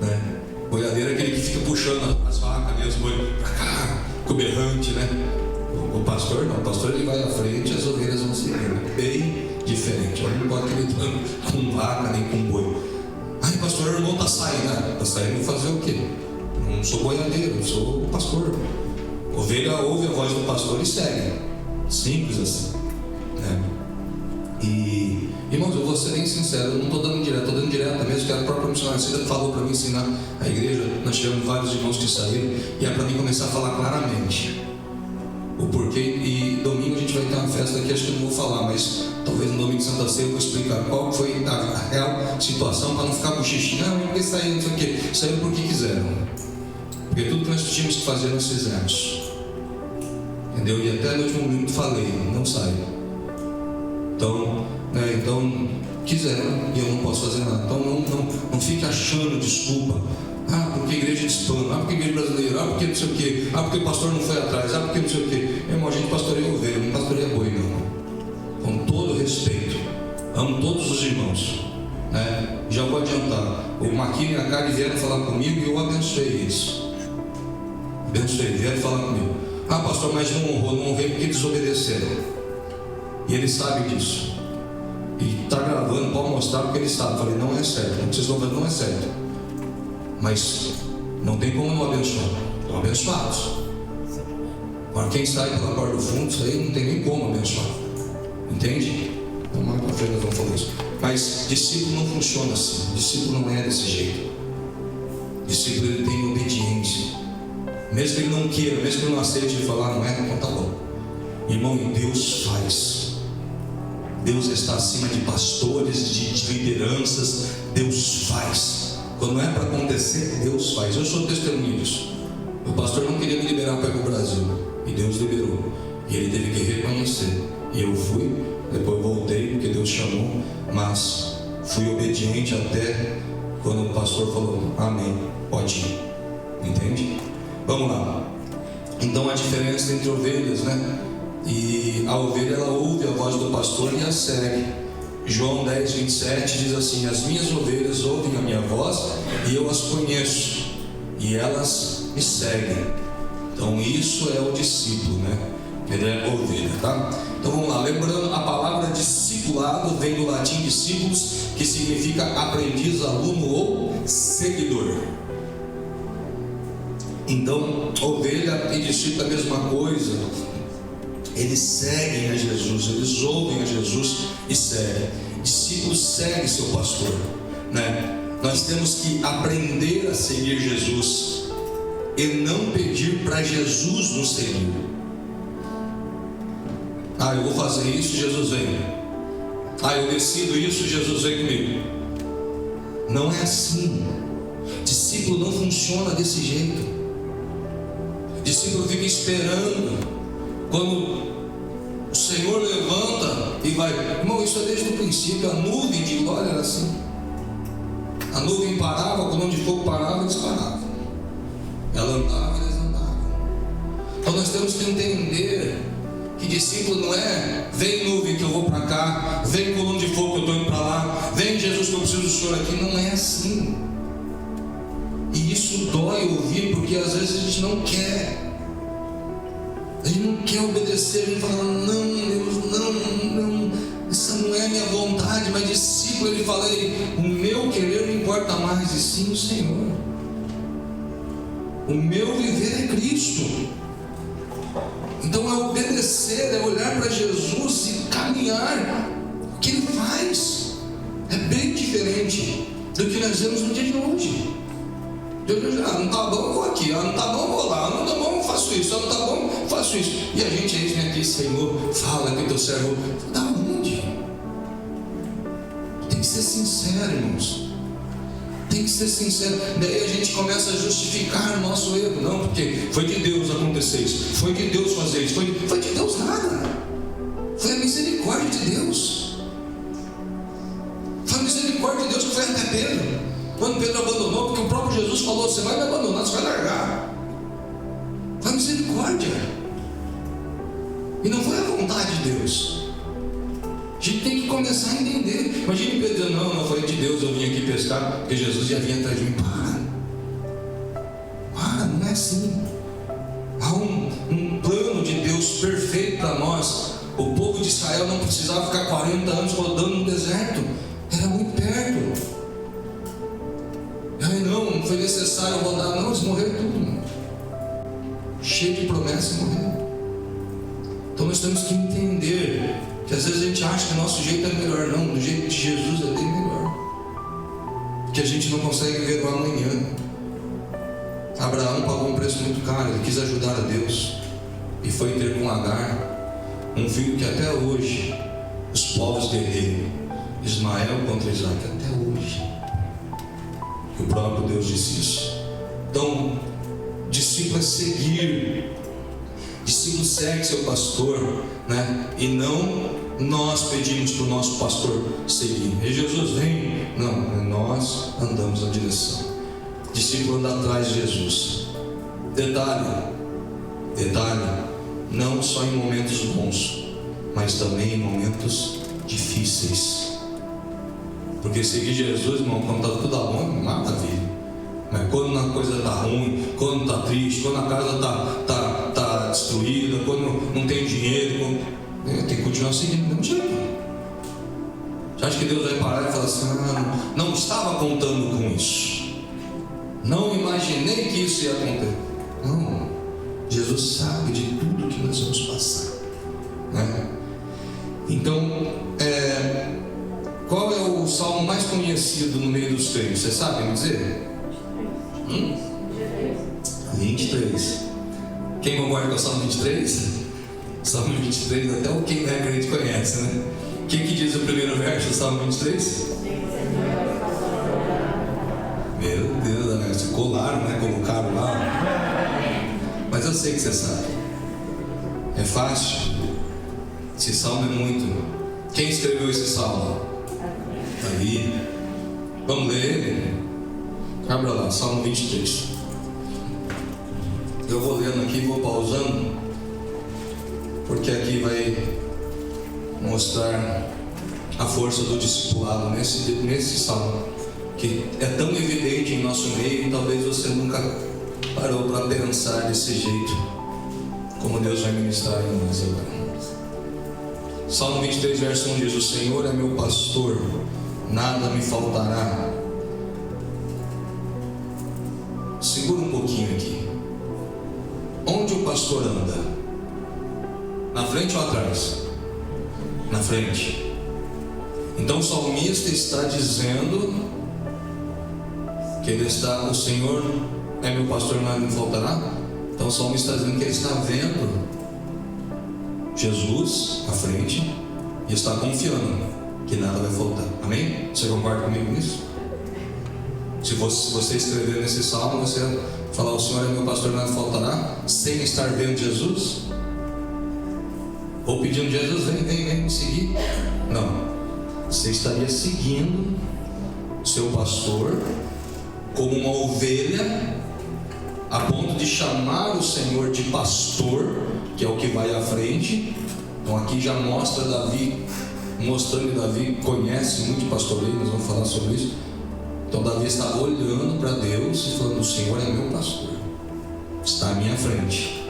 né? Boiadeiro é aquele que fica puxando as vacas, né, os bois para cá, com o berrante, né? O pastor não, o pastor ele vai à frente e as ovelhas vão seguindo. Bem diferente. Eu não pode acreditar com vaca nem com boi. Pastor, o irmão está saindo. Está saindo fazer o quê? Não sou boiadeiro, eu sou o pastor. Ovelha ouve a voz do pastor e segue. Simples assim, né? E, irmãos, eu vou ser bem sincero, eu não estou dando indireta, estou dando direta mesmo, que a própria missionária Cida falou para mim ensinar a igreja. Nós tivemos vários irmãos que saíram, e é para mim começar a falar claramente o porquê. E domingo a gente vai ter uma festa aqui, acho que eu não vou falar, mas talvez no domingo de Santa Ceia eu vou explicar qual foi a real situação, para não ficar bochichinho. Não, porque saiu, não sei o quê. Saiu porque quiseram. Porque tudo que nós tínhamos que fazer, nós fizemos. Entendeu? E até no último minuto falei: não saiu. Então, quiseram e eu não posso fazer nada. Então não fique achando desculpa. Porque a igreja é hispana, porque a igreja brasileira, porque não sei o quê, porque o pastor não foi atrás, porque não sei o quê. Meu irmão, a gente pastoreia ovelha, não pastoreia boi, não. Com todo respeito, amo todos os irmãos, né? Já vou adiantar: o Marquinhos e a Kari vieram falar comigo e eu abençoei eles. Vieram falar comigo: pastor, mas não honrei porque desobedeceram. E ele sabe disso. E está gravando, pode mostrar, porque ele sabe. Eu falei: não é certo, o que vocês estão fazendo não é certo. Mas não tem como não abençoar. Estão abençoados. Agora, quem sai pela porta do fundo, isso aí não tem nem como abençoar. Entende? Então, mais para frente nós vamos falar isso. Mas discípulo não funciona assim. Discípulo não é desse jeito. Discípulo, ele tem obediência. Mesmo que ele não queira, mesmo que ele não aceite, ele falar: não é, então tá bom. Irmão, e Deus faz. Deus está acima de pastores, de lideranças. Deus faz. Quando é para acontecer, Deus faz. Eu sou testemunho disso. O pastor não queria me liberar para ir para o Brasil, e Deus liberou. E ele teve que reconhecer. E eu fui, depois voltei porque Deus chamou, mas fui obediente até quando o pastor falou: amém, pode ir. Entende? Vamos lá. Então, a diferença entre ovelhas, né? E a ovelha, ela ouve a voz do pastor e a segue. João 10, 27 diz assim: as minhas ovelhas ouvem a minha voz e eu as conheço, e elas me seguem. Então isso é o discípulo, né? Ele é ovelha, tá? Então vamos lá, lembrando, a palavra discipulado vem do latim discípulos, que significa aprendiz, aluno ou seguidor. Então, ovelha e discípulo é a mesma coisa. Eles seguem a Jesus, eles ouvem a Jesus e seguem. Discípulos seguem seu pastor, né? Nós temos que aprender a seguir Jesus e não pedir para Jesus nos seguir. Eu vou fazer isso, Jesus vem. Eu decido isso, Jesus vem comigo. Não é assim. Discípulo não funciona desse jeito. Discípulo fica esperando quando o Senhor levanta e vai. Irmão, isso é desde o princípio. A nuvem de glória era assim. A nuvem parava, a coluna de fogo parava, eles paravam. Ela andava, eles andavam. Então nós temos que entender que discípulo não é vem nuvem que eu vou para cá, vem coluna de fogo que eu estou indo para lá, vem Jesus que eu preciso do Senhor aqui. Não é assim. E isso dói ouvir, porque às vezes a gente não quer. A gente não quer obedecer, a gente fala, não, Deus, não, essa não é a minha vontade. Mas discípulo, ele fala, o meu querer não importa mais, e sim o Senhor. O meu viver é Cristo. Então é obedecer, é olhar para Jesus e caminhar. O que Ele faz é bem diferente do que nós vemos no dia de hoje. Não está bom, eu vou aqui. Não está bom, eu vou lá. Não está bom, eu faço isso. Não está bom, eu faço isso. E a gente vem aqui, Senhor, fala que teu servo. Da onde? Tem que ser sincero, irmãos. Tem que ser sincero. Daí a gente começa a justificar o nosso erro. Não, porque foi de Deus acontecer isso, foi de Deus fazer isso. Foi de Deus nada. Foi a misericórdia de Deus. Foi a misericórdia de Deus que foi até Pedro. Quando Pedro abandonou, porque o próprio Jesus falou, você vai me abandonar, você vai largar. Foi a misericórdia. E não foi a vontade de Deus. A gente tem que começar a entender. Imagine Pedro dizendo, não foi de Deus, eu vim aqui pescar, porque Jesus já vinha atrás de mim. Para, não é assim. Há um plano de Deus perfeito para nós. O povo de Israel não precisava ficar 40 anos rodando no deserto. Era muito perto. Não foi necessário rodar, não, eles morreram tudo. Cheio de promessas e morreram. Então nós temos que entender que às vezes a gente acha que o nosso jeito é melhor. Não, do jeito de Jesus é bem melhor. Que a gente não consegue ver o amanhã. Abraão pagou um preço muito caro. Ele quis ajudar a Deus e foi ter com Agar um filho que até hoje os povos guerreiam. Ismael contra Isaac, até hoje. E o próprio Deus disse isso. Então, discípulo é seguir. Discípulo segue seu pastor, né? E não nós pedimos para o nosso pastor seguir. E Jesus vem. Não, nós andamos na direção. Discípulo anda atrás de Jesus. Detalhe, não só em momentos bons, mas também em momentos difíceis. Porque seguir Jesus, irmão, quando está tudo bom, maravilha. Mas quando a coisa está ruim, quando está triste, quando a casa está destruída, quando não tem dinheiro, tem que continuar seguindo do mesmo jeito. Você acha que Deus vai parar e falar assim, não estava contando com isso, não imaginei que isso ia acontecer? Não, Jesus sabe de tudo que nós vamos passar, né? Então, qual é o salmo mais conhecido no meio dos crentes? Vocês sabem me dizer? 23. Quem concorda com o salmo 23? Salmo 23, até o quem não é crente conhece, né? O que diz o primeiro verso do salmo 23? Meu Deus, se colaram, né? Colocaram lá. Mas eu sei que você sabe. É fácil. Esse salmo é muito. Quem escreveu esse salmo? Davi. Vamos ler ele? Abra lá, Salmo 23. Eu vou lendo aqui, vou pausando, porque aqui vai mostrar a força do discipulado nesse salmo, que é tão evidente em nosso meio, e talvez você nunca parou para pensar desse jeito, como Deus vai ministrar em nós agora. Salmo 23, verso 1 diz: o Senhor é meu pastor, nada me faltará. Segura um pouquinho aqui. Onde o pastor anda? Na frente ou atrás? Na frente. Então o salmista está dizendo que o Senhor é meu pastor, nada me faltará. Então o salmista está dizendo que ele está vendo Jesus à frente e está confiando que nada vai faltar. Amém? Você concorda comigo nisso? Se você escrever nesse salmo, você falar: o Senhor é meu pastor, nada faltará, sem estar vendo Jesus, ou pedindo: Jesus, vem me seguir. Não, você estaria seguindo seu pastor como uma ovelha, a ponto de chamar o Senhor de pastor, que é o que vai à frente. Então aqui já mostra Davi, mostrando que Davi conhece muito de pastoreio, nós vamos falar sobre isso. Então Davi está olhando para Deus e falando: o Senhor é meu pastor, está à minha frente,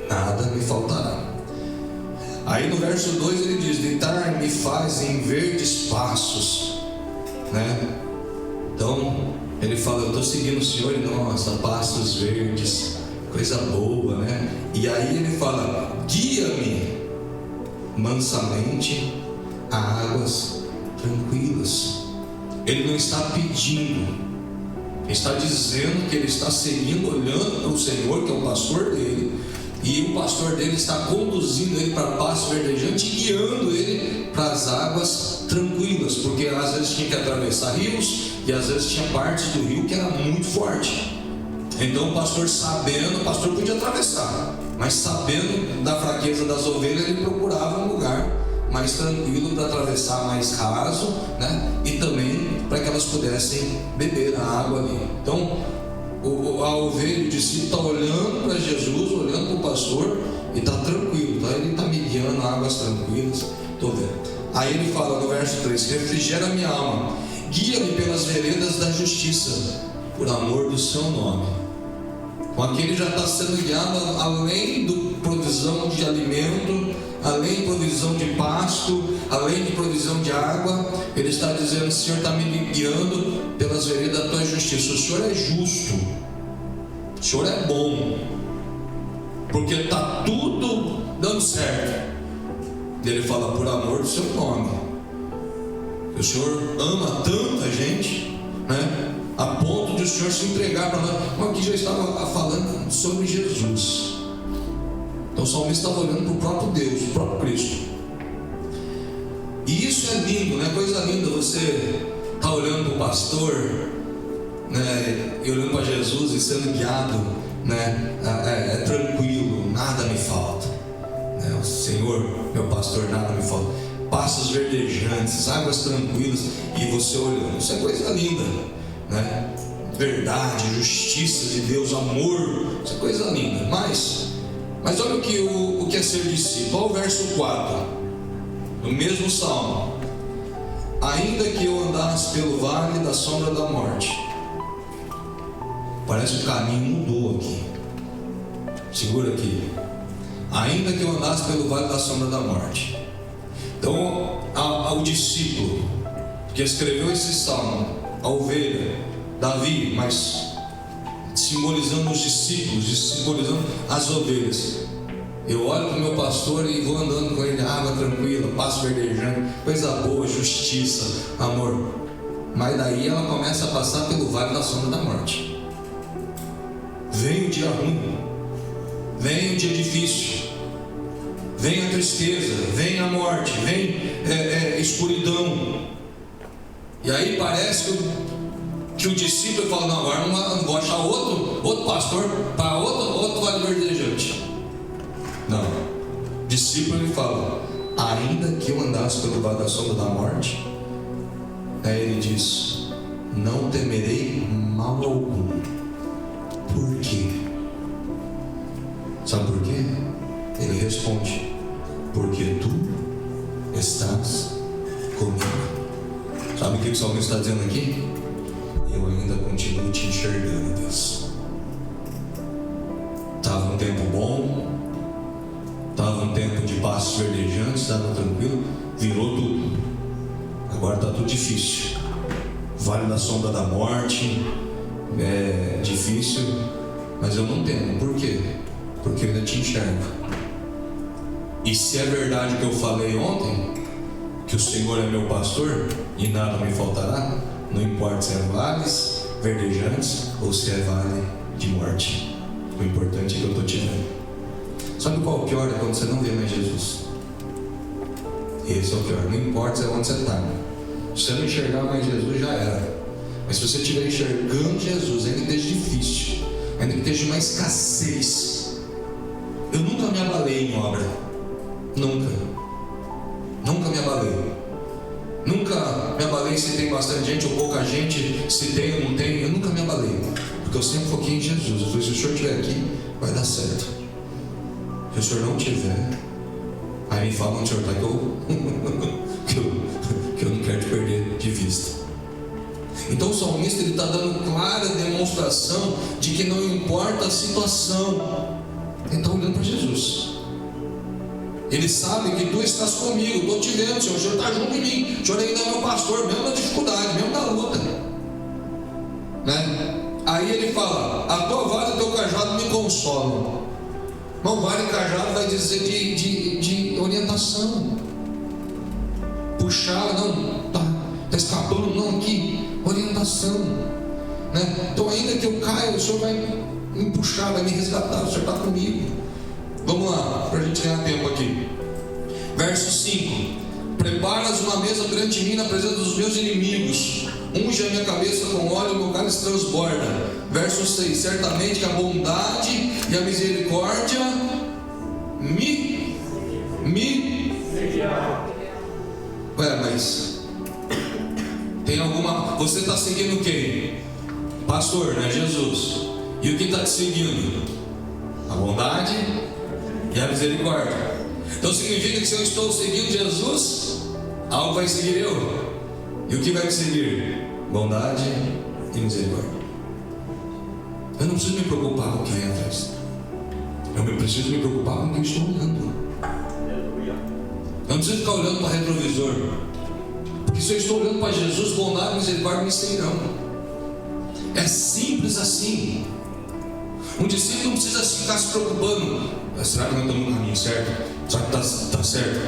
nada me faltará. Aí no verso 2 ele diz: deitar-me faz em verdes pastos, né? Então ele fala: eu estou seguindo o Senhor, e nossa, pastos verdes, coisa boa, né? E aí ele fala: guia-me mansamente a águas tranquilas. Ele não está pedindo, ele está dizendo que ele está seguindo, olhando para o Senhor, que é o pastor dele, e o pastor dele está conduzindo ele para pastos verdejantes, guiando ele para as águas tranquilas, porque às vezes tinha que atravessar rios, e às vezes tinha partes do rio que era muito forte. Então o pastor, sabendo, o pastor podia atravessar, mas sabendo da fraqueza das ovelhas, ele procurava um lugar mais tranquilo para atravessar, mais raso, né? E também para que elas pudessem beber a água ali. Então a ovelha, o discípulo, está olhando para Jesus, olhando para o pastor, e está tranquilo, tá? Ele está me guiando a águas tranquilas. Estou vendo. Aí ele fala no verso 3: refrigera minha alma, guia-me pelas veredas da justiça, por amor do seu nome. Com aquele já está sendo guiado, além de provisão de alimento, além de provisão de pasto, além de provisão de água, ele está dizendo: o Senhor está me guiando pelas veredas da tua justiça. O Senhor é justo, o Senhor é bom, porque está tudo dando certo. E ele fala: por amor do seu nome. O Senhor ama tanta gente, né? A ponto de o Senhor se entregar para nós. Como aqui já estava falando sobre Jesus. Então o salmista estava olhando para o próprio Deus, o próprio Cristo. E isso é lindo, né? Coisa linda você estar olhando para o pastor, né? E olhando para Jesus e sendo guiado, né? É tranquilo, nada me falta, né? O Senhor, meu pastor, nada me falta. Pastos verdejantes, águas tranquilas, e você olhando. Isso é coisa linda, né? Verdade, justiça de Deus, amor, isso é coisa linda. Mas olha o que é ser discípulo. Olha o verso 4 no mesmo salmo: ainda que eu andasse pelo vale da sombra da morte. Parece que o caminho mudou aqui. Segura aqui. Ainda que eu andasse pelo vale da sombra da morte. Então ao discípulo que escreveu esse salmo, a ovelha, Davi, mas simbolizando os discípulos, simbolizando as ovelhas. Eu olho para o meu pastor e vou andando com ele, água tranquila, passo verdejante, coisa boa, justiça, amor. Mas daí ela começa a passar pelo vale da sombra da morte. Vem o dia ruim, vem o dia difícil, vem a tristeza, vem a morte, vem escuridão. E aí parece que o discípulo fala: não, agora não vou achar outro pastor para outro vale verdejante. Não, o discípulo ele fala: ainda que eu andasse pelo vale da sombra da morte, aí ele diz: não temerei mal algum. Por quê? Sabe por quê? Ele responde: porque tu estás comigo. Sabe o que o salmista está dizendo aqui? Eu ainda continuo te enxergando, Deus. Estava um tempo bom, estava um tempo de passos verdejantes, estava tranquilo, virou tudo. Agora está tudo difícil. Vale da sombra da morte, é difícil, mas eu não temo. Por quê? Porque eu ainda te enxergo. E se é verdade o que eu falei ontem, que o Senhor é meu pastor e nada me faltará, não importa se é vales verdejantes ou se é vale de morte, o importante é que eu estou te vendo. Sabe qual é o pior? É quando você não vê mais Jesus. Esse é o pior. Não importa onde você está. Se você não enxergar mais Jesus, já era. Mas se você estiver enxergando Jesus, ainda que esteja difícil, ainda que esteja uma escassez. Eu nunca me abalei em obra. Nunca me abalei. Nunca me abalei se tem bastante gente ou pouca gente, se tem ou não tem. Eu nunca me abalei, porque eu sempre foquei em Jesus. Eu falei, se o senhor estiver aqui, vai dar certo. Se o senhor não estiver, aí me fala onde o senhor está, que eu não quero te perder de vista. Então o salmista ele está dando clara demonstração de que não importa a situação, ele está olhando para Jesus. Ele sabe que tu estás comigo, estou te vendo, Senhor, o Senhor está junto de mim, o Senhor ainda é meu pastor, mesmo na dificuldade, mesmo na luta, né? Aí ele fala, a tua vara e o teu cajado me consolam. Não, vara e cajado vai dizer de orientação, puxar, não, está escapando, não, aqui, orientação, né? Então ainda que eu caia, o Senhor vai me puxar, vai me resgatar, o Senhor está comigo. Vamos lá, para a gente ganhar tempo aqui. Verso 5: preparas uma mesa perante mim na presença dos meus inimigos, unge a minha cabeça com óleo, o meu cálice transborda. Verso 6: certamente que a bondade e a misericórdia me mas tem alguma. Você está seguindo quem? Pastor, né? Jesus. E o que está te seguindo? A bondade e a misericórdia. Então significa que se eu estou seguindo Jesus, algo vai seguir eu. E o que vai me seguir? Bondade e misericórdia. Eu não preciso me preocupar com o que vem atrás. Eu preciso me preocupar com o que eu estou olhando. Eu não preciso ficar olhando para o retrovisor. Porque se eu estou olhando para Jesus, bondade e misericórdia me seguirão. É simples assim. Um discípulo não precisa ficar se preocupando. Será que nós estamos no caminho certo? Será que está certo?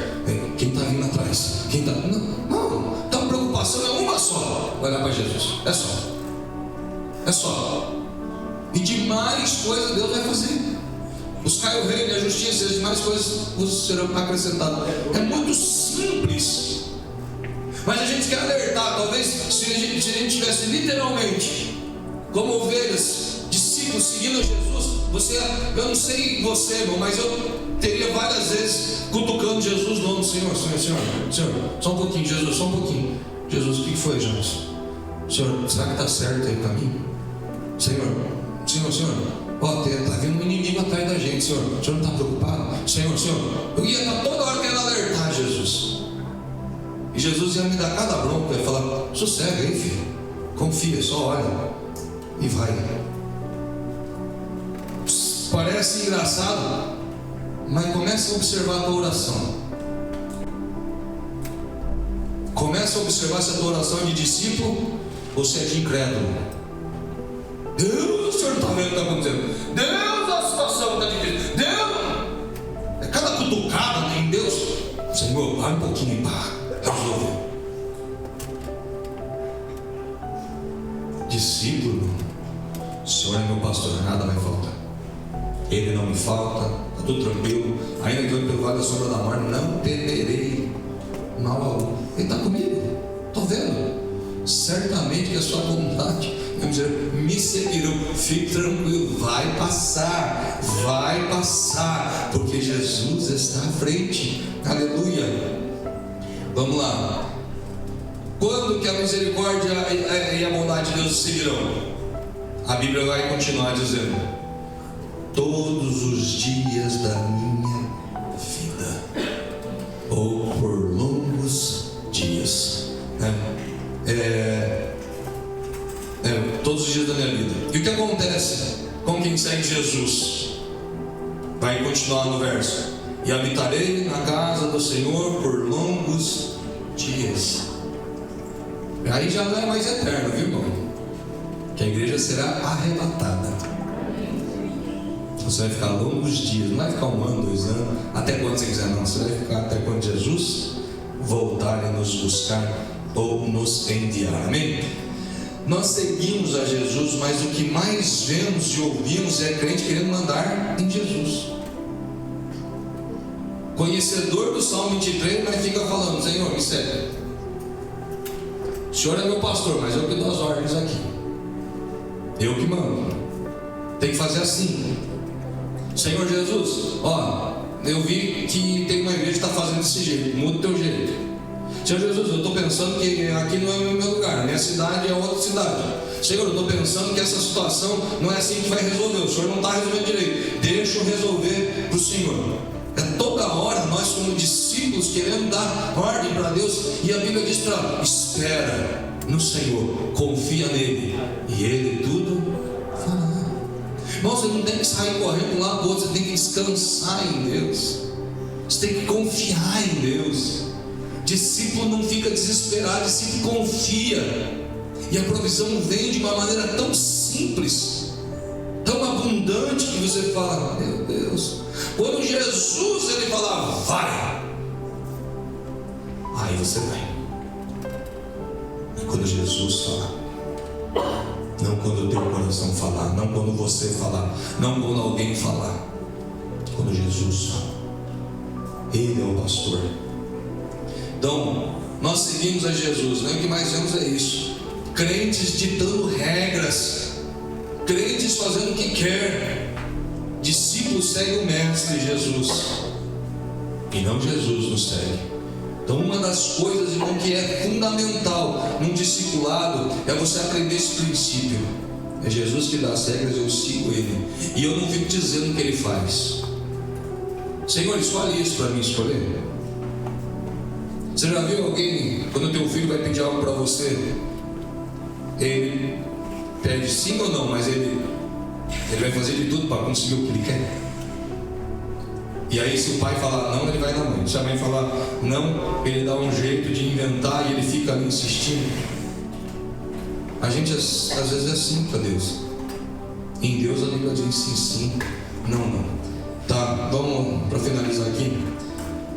Quem está vindo atrás? Quem está... Não. Então a preocupação é uma só: olhar para Jesus. É só. E demais coisas Deus vai fazer. Buscai o reino e a justiça, e as demais coisas vos serão acrescentadas. É muito simples. Mas a gente quer alertar. Talvez se a gente tivesse literalmente como ovelhas, discípulos seguindo Jesus, eu não sei você, irmão, mas eu teria várias vezes cutucando Jesus no nome: Senhor, só um pouquinho, Jesus, só um pouquinho. Jesus, o que foi, Jesus? Senhor, será que está certo aí o caminho? Senhor, ó, está vindo um inimigo atrás da gente, Senhor não está preocupado? Senhor, eu ia estar toda hora querendo alertar Jesus. E Jesus ia me dar cada bronca, ia falar: sossega aí, filho, confia, só olha e vai. Parece engraçado, mas começa a observar a tua oração. Começa a observar se a tua oração é de discípulo ou se é de incrédulo. Deus, o Senhor não está vendo o que está acontecendo. Deus, a situação está difícil. Deus, é cada cutucada em Deus. Senhor, vai um pouquinho para resolver. Discípulo, o Senhor é meu pastor, nada vai faltar. Ele não me falta, está tudo tranquilo. Ainda que eu ande pelo vale da sombra da morte, não temerei mal algum. Ele está comigo, estou vendo. Certamente que a sua vontade me seguirão. Fique tranquilo, vai passar, porque Jesus está à frente. Aleluia. Vamos lá. Quando que a misericórdia e a bondade de Deus seguirão? A Bíblia vai continuar dizendo: todos os dias da minha vida, ou por longos dias, todos os dias da minha vida. E o que acontece com quem segue Jesus? Vai continuar no verso: e habitarei na casa do Senhor por longos dias. Aí já não é mais eterno, viu, irmão? Que a igreja será arrebatada. Você vai ficar longos dias, não vai ficar 1 ano, 2 anos, até quando você quiser, não. Você vai ficar até quando Jesus voltar e nos buscar ou nos enviar. Amém? Nós seguimos a Jesus, mas o que mais vemos e ouvimos é crente querendo mandar em Jesus. conhecedor do Salmo 23, mas fica falando: Senhor, me segue. O Senhor é meu pastor, mas eu que dou as ordens aqui. Eu que mando. Tem que fazer assim. Senhor Jesus, eu vi que tem uma igreja que está fazendo desse jeito. Muda o teu jeito. Senhor Jesus, eu estou pensando que aqui não é o meu lugar, a minha cidade é outra cidade. Senhor, eu estou pensando que essa situação não é assim que vai resolver. O Senhor não está resolvendo direito. Deixa eu resolver para o Senhor. É toda hora nós, como discípulos, querendo dar ordem para Deus. E a Bíblia diz para: espera no Senhor, confia nele, e Ele tudo fará. Irmão, você não tem que sair correndo de um lado para o outro. Você tem que descansar em Deus. Você tem que confiar em Deus. Discípulo não fica desesperado, discípulo confia. E a provisão vem de uma maneira tão simples, tão abundante, que você fala: meu Deus. Quando Jesus ele fala: vai, aí você vai. E quando Jesus fala, não quando o teu coração falar, não quando você falar, não quando alguém falar. Quando Jesus fala, Ele é o pastor. Então, nós seguimos a Jesus, né? O que mais vemos é isso: crentes ditando regras, crentes fazendo o que quer. Discípulos seguem o Mestre Jesus, e não Jesus nos segue. Então, uma das coisas, irmão, que é fundamental num discipulado é você aprender esse princípio. É Jesus que dá as regras, eu sigo Ele, e eu não fico dizendo o que Ele faz. Senhor, escolhe isso para mim escolher. Você já viu alguém, quando o teu filho vai pedir algo para você, ele pede sim ou não, mas ele vai fazer de tudo para conseguir o que ele quer? E aí, se o pai falar não, ele vai na mãe. Se a mãe falar não, ele dá um jeito de inventar e ele fica ali insistindo. A gente às vezes é assim para Deus. Em Deus a Bíblia diz sim, sim, não. Tá, vamos para finalizar aqui.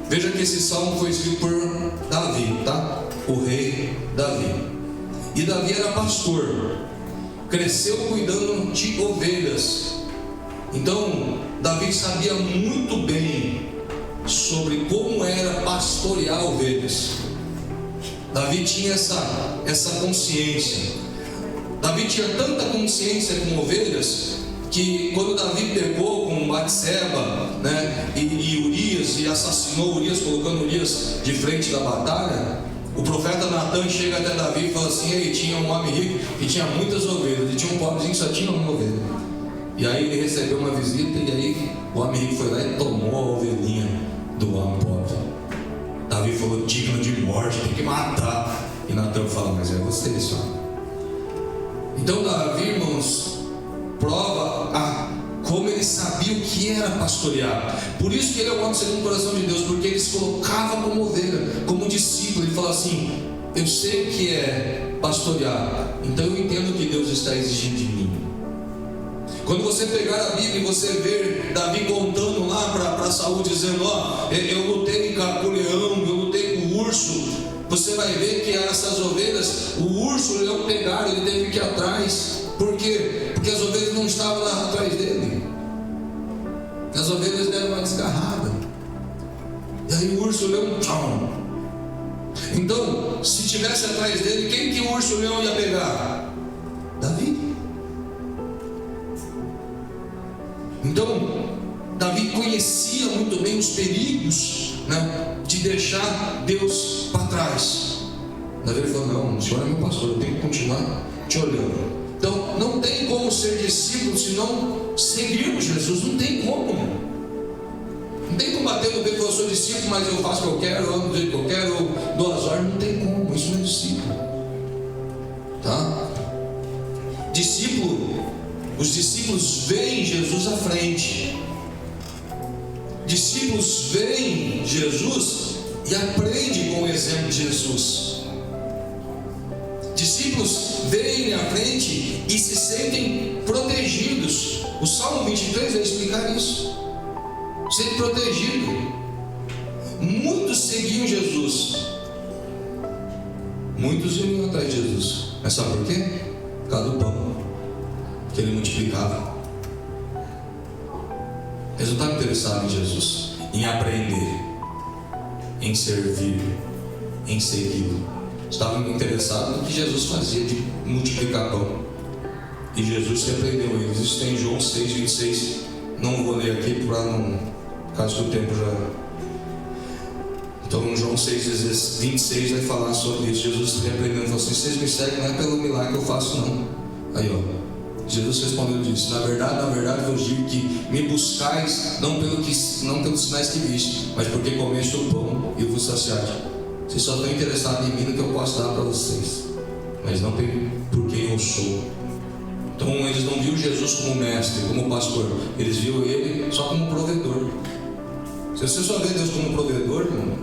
Veja que esse salmo foi escrito por Davi, tá? O rei Davi. E Davi era pastor, cresceu cuidando de ovelhas. Então, Davi sabia muito bem sobre como era pastorear ovelhas. Davi tinha essa consciência. Davi tinha tanta consciência com ovelhas que quando Davi pegou com Batseba, né, e Urias, e assassinou Urias, colocando Urias de frente da batalha, o profeta Natan chega até Davi e fala assim: ele tinha um homem rico que tinha muitas ovelhas, e tinha um pobrezinho que só tinha uma ovelha. E aí ele recebeu uma visita, e aí o homem rico foi lá e tomou a ovelhinha do homem pobre. Davi falou: digno de morte, tem que matar. E Natan fala: mas é você, esse homem. Então Davi, irmãos, prova como ele sabia o que era pastorear. Por isso que ele é o homem segundo o coração de Deus, porque ele se colocava como ovelha, como discípulo. Ele fala assim: eu sei o que é pastorear, então eu entendo o que Deus está exigindo de mim. Quando você pegar a Bíblia e você ver Davi contando lá para Saul, dizendo: eu lutei com o leão, eu lutei com o urso, você vai ver que essas ovelhas, o urso e o leão pegaram, ele teve que ir atrás. Por quê? Porque as ovelhas não estavam lá atrás dele. As ovelhas deram uma desgarrada. E aí o urso e o leão, tchau. Então, se tivesse atrás dele, quem que o urso e o leão ia pegar? Davi. Então, Davi conhecia muito bem os perigos, né, de deixar Deus para trás. Davi falou: não, o Senhor é meu pastor, eu tenho que continuar te olhando. Então, não tem como ser discípulo se não seguirmos Jesus. Não tem como. Não tem como bater no peito e falar: eu sou discípulo, mas eu faço o que eu quero, eu ando do jeito que eu quero, eu dou as ordens. Não tem como, isso não é discípulo. Tá? Discípulo, os discípulos veem Jesus à frente. Discípulos veem Jesus e aprendem com o exemplo de Jesus. Discípulos veem à frente e se sentem protegidos. O Salmo 23 vai explicar isso. Ser protegido. Muitos seguiam Jesus, muitos iam atrás de Jesus. Mas sabe por quê? Por causa do pão que ele multiplicava. Eles não estavam interessados em Jesus, em aprender. em servir, em segui-lo. Estavam interessados no que Jesus fazia de multiplicar pão. E Jesus repreendeu eles. Isso tem em João 6,26. Não vou ler aqui para não, caso que o tempo já... Então, João 6,26 vai falar sobre isso. Jesus repreendendo, falou assim: vocês me seguem não é pelo milagre que eu faço, não. Aí, ó, Jesus respondeu e disse: na verdade eu digo que me buscais não pelos sinais que viste, mas porque comeste o pão e vos saciaste. Vocês só estão interessados em mim no que eu posso dar para vocês, mas não por quem eu sou. Então eles não viam Jesus como mestre, como pastor. Eles viam ele só como provedor. Se você só vê Deus como provedor, irmão,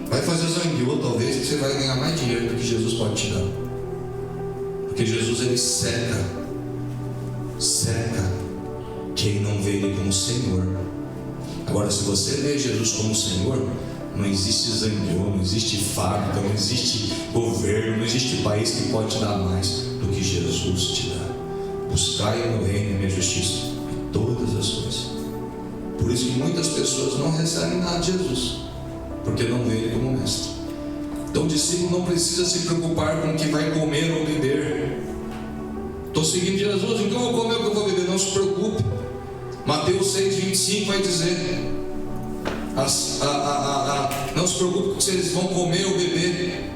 vai fazer zangueô talvez, que você vai ganhar mais dinheiro do que Jesus pode te dar. Porque Jesus, ele seca quem não vê ele como Senhor. Agora, se você vê Jesus como Senhor, não existe zangueô, não existe fábrica, não existe governo, não existe país que pode te dar mais do que Jesus te dá. Buscai o meu reino e a minha justiça, e todas as coisas. Por isso que muitas pessoas não recebem nada de Jesus, porque não vê ele como mestre. Então o discípulo não precisa se preocupar com o que vai comer ou beber. Estou seguindo Jesus, então eu vou comer o que eu vou beber. Não se preocupe. Mateus 6,25 vai dizer: não se preocupe com o que vocês vão comer ou beber,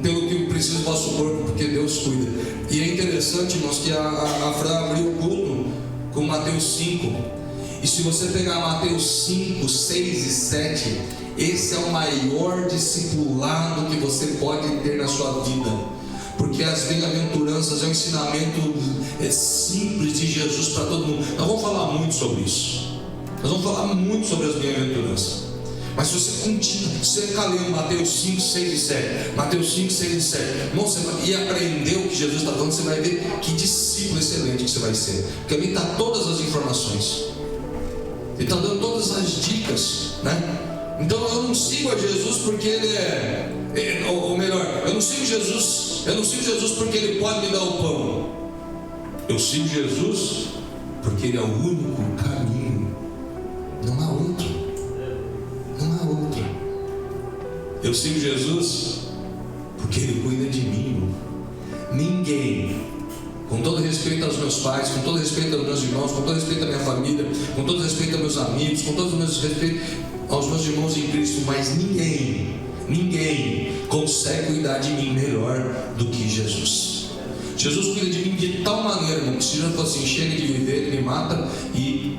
pelo que precisa do vosso corpo, porque Deus cuida. E é interessante, irmãos, que a Fran abriu o culto com Mateus 5. E se você pegar Mateus 5, 6 e 7, esse é o maior discipulado que você pode ter na sua vida. Porque as bem-aventuranças é um ensinamento simples de Jesus para todo mundo. Nós vamos falar muito sobre isso. Nós vamos falar muito sobre as bem-aventuranças. Mas se você ficar lendo Mateus 5, 6 e 7, Mateus 5, 6 e 7, e aprender o que Jesus está falando, você vai ver que discípulo excelente que você vai ser. Porque ali está todas as informações. Ele está dando todas as dicas, né? Então eu não sigo a Jesus porque ele ou melhor, eu não sigo Jesus porque ele pode me dar o pão. Eu sigo Jesus porque ele é o único caminho. Não há outro. Eu sigo Jesus porque ele cuida de mim. Ninguém, com todo respeito aos meus pais, com todo respeito aos meus irmãos, com todo respeito à minha família, com todo respeito aos meus amigos, com todo respeito aos meus irmãos em Cristo, mas ninguém consegue cuidar de mim melhor do que Jesus. Jesus cuida de mim de tal maneira, irmão, que se já fosse assim: chega de viver, ele me mata, e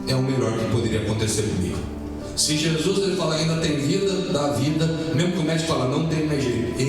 é o melhor que poderia acontecer comigo. Se Jesus ele fala ainda tem vida, dá vida, mesmo que o médico fala não tem mais jeito,